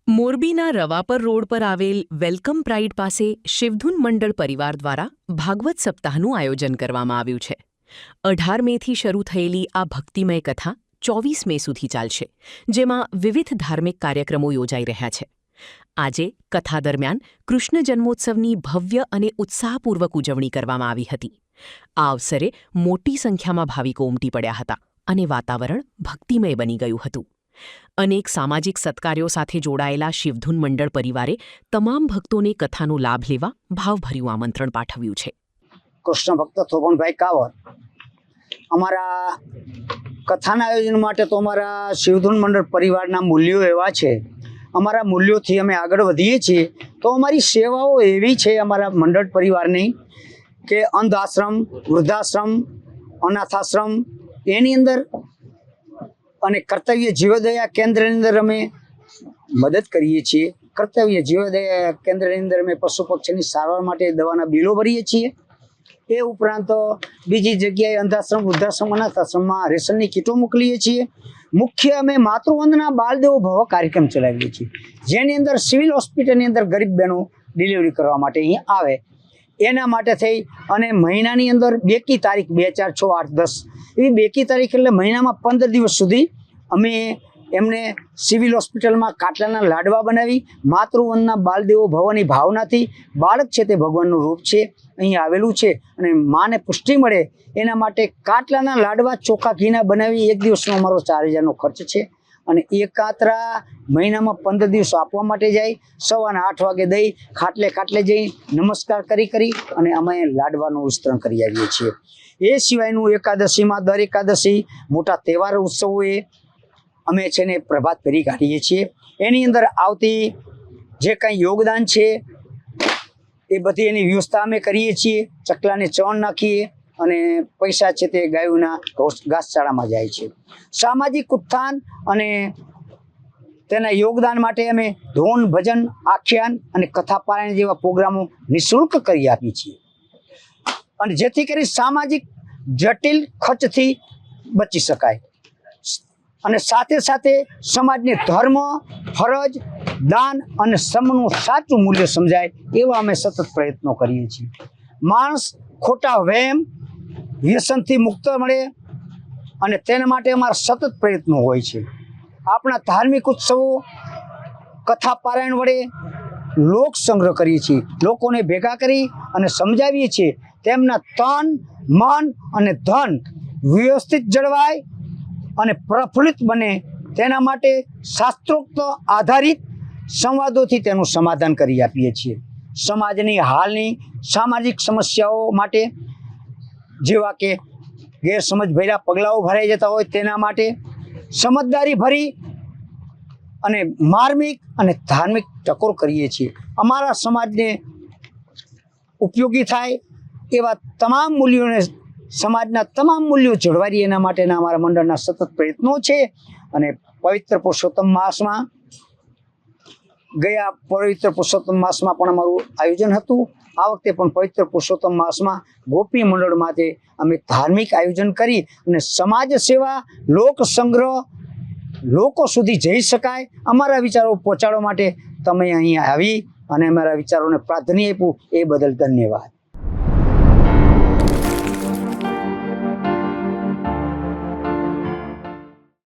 મોરબીના રવાપર રોડ પર આવેલ વેલકમ પ્રાઇડ પાસે શિવધૂન મંડળ પરિવાર દ્વારા ભાગવત સપ્તાહનું આયોજન કરવામાં આવ્યું છે। 18 મેથી શરૂ થયેલી આ ભક્તિમય કથા 24 મે સુધી ચાલશે, જેમાં વિવિધ ધાર્મિક કાર્યક્રમો યોજાઈ રહ્યા છે। આજે કથા દરમિયાન કૃષ્ણ જન્મોત્સવની ભવ્ય અને ઉત્સાહપૂર્વક ઉજવણી કરવામાં આવી હતી। આ અવસરે મોટી સંખ્યામાં ભાવિકો ઉમટી પડ્યા હતા અને વાતાવરણ ભક્તિમય બની ગયું હતું। અનેક સામાજિક સત્કાર્યો સાથે જોડાયેલા શિવધૂન મંડળ પરિવારે તમામ ભક્તોને કથાનો લાભ લેવા ભાવભર્યું આમંત્રણ પાઠવ્યું છે। કૃષ્ણ ભક્ત થોપણભાઈ કાવર અમારા કથાના આયોજન માટે તો અમારા શિવધૂન મંડળ પરિવારના મૂલ્યો એવા છે, અમારા મૂલ્યોથી અમે આગળ વધીએ છીએ। તો અમારી સેવાઓ એવી છે અમારા મંડળ પરિવારની કે અંધ આશ્રમ, વૃદ્ધાશ્રમ, અનાથાશ્રમ એની અંદર અને કર્તવ્ય જીવદયા કેન્દ્રની અંદર અમે મદદ કરીએ છીએ। કર્તવ્ય જીવદયા કેન્દ્રની અંદર અમે પશુ પક્ષીની સારવાર માટે દવાના બિલો ભરીએ છીએ। એ ઉપરાંત બીજી જગ્યાએ અંધાશ્રમ, વૃદ્ધાશ્રમ, અનાથાશ્રમમાં રેશનની કીટો મોકલીએ છીએ। મુખ્ય અમે માતૃવંદના બાળદેવો ભવ કાર્યક્રમ ચલાવીએ છીએ, જેની અંદર સિવિલ હોસ્પિટલની અંદર ગરીબ બહેનો ડિલિવરી કરવા માટે અહીં આવે। એના માટે થઈ અને મહિનાની અંદર બેકી તારીખ 2, 4, 6, 8, 10 એવી બેકી તારીખ એટલે મહિનામાં 15 દિવસ સુધી અમે એમને સિવિલ હોસ્પિટલમાં કાટલાના લાડવા બનાવી માતૃવંદના બાળદેવો ભવની ભાવનાથી બાળક છે તે ભગવાનનું રૂપ છે અહીં આવેલું છે અને માને પુષ્ટિ મળે એના માટે કાટલાના લાડવા ચોખ્ખા ઘીના બનાવી એક દિવસનો અમારો 4000નો ખર્ચ છે। અને એ કાતરા મહિનામાં 15 દિવસ આપવા માટે જાય, સવારના 8 વાગે દઈ ખાટલે જઈ નમસ્કાર કરી અને અમે લાડવાનું વિસ્તરણ કરી આવીએ છીએ। એ સિવાયનું એકાદશીમાં દર એકાદશી મોટા તહેવાર ઉત્સવોએ અમે છે ને પ્રભાત ફેરી કાઢીએ છીએ। એની અંદર આવતી જે કંઈ યોગદાન છે એ બધી એની વ્યવસ્થા અમે કરીએ છીએ। ચકલાને ચણ નાખીએ અને પૈસા છે તે ગાયોના ઘાસચારામાં જાય છે। સામાજિક ઉત્થાન અને તેના યોગદાન માટે અમે ધૂન, ભજન, આખ્યાન અને કથા પારાયણ જેવા પ્રોગ્રામો નિઃશુલ્ક કરી આપીએ છીએ અને જેથી કરી સામાજિક જટિલ ખર્ચથી બચી શકાય અને સાથે સાથે સમાજને ધર્મ, ફરજ, દાન અને શ્રમનું સાચું મૂલ્ય સમજાય એવા અમે સતત પ્રયત્નો કરીએ છીએ। માણસ ખોટા વહેમ, વ્યસનથી મુક્ત મળે અને તેના માટે અમારા સતત પ્રયત્નો હોય છે। આપણા ધાર્મિક ઉત્સવો કથા પારાયણ વડે લોક સંગ્રહ કરીએ છીએ, લોકોને ભેગા કરી અને સમજાવીએ છીએ તેમના તન, મન અને ધન વ્યવસ્થિત જળવાય અને પ્રફુલ્લિત બને તેના માટે શાસ્ત્રોક્ત આધારિત સંવાદોથી તેનું સમાધાન કરી આપીએ છીએ। સમાજની હાલની સામાજિક સમસ્યાઓ માટે જેવા કે ગેરસમજ ભર્યા પગલાઓ ભરાઈ જતા હોય તેના માટે સમજદારી ભરી અને માર્મિક અને ધાર્મિક ટકોર કરીએ છીએ। અમારા સમાજને ઉપયોગી થાય એવા તમામ મૂલ્યોને, સમાજના તમામ મૂલ્યો જળવાઈ એના માટેના અમારા મંડળના સતત પ્રયત્નો છે। અને પવિત્ર પુરુષોત્તમ માસમાં ગયા પવિત્ર પુરુષોત્તમ માસમાં પણ અમારું આયોજન હતું। આ વખતે પણ પવિત્ર પુરુષોત્તમ માસમાં ગોપી મંડળ માટે અમે ધાર્મિક આયોજન કરી અને સમાજ સેવા, લોક સંગ્રહ લોકો સુધી જઈ શકાય અમારા વિચારો પહોંચાડવા માટે તમે અહીં આવી અને અમારા વિચારોને પ્રાધાન્ય આપ્યું એ બદલ ધન્યવાદ।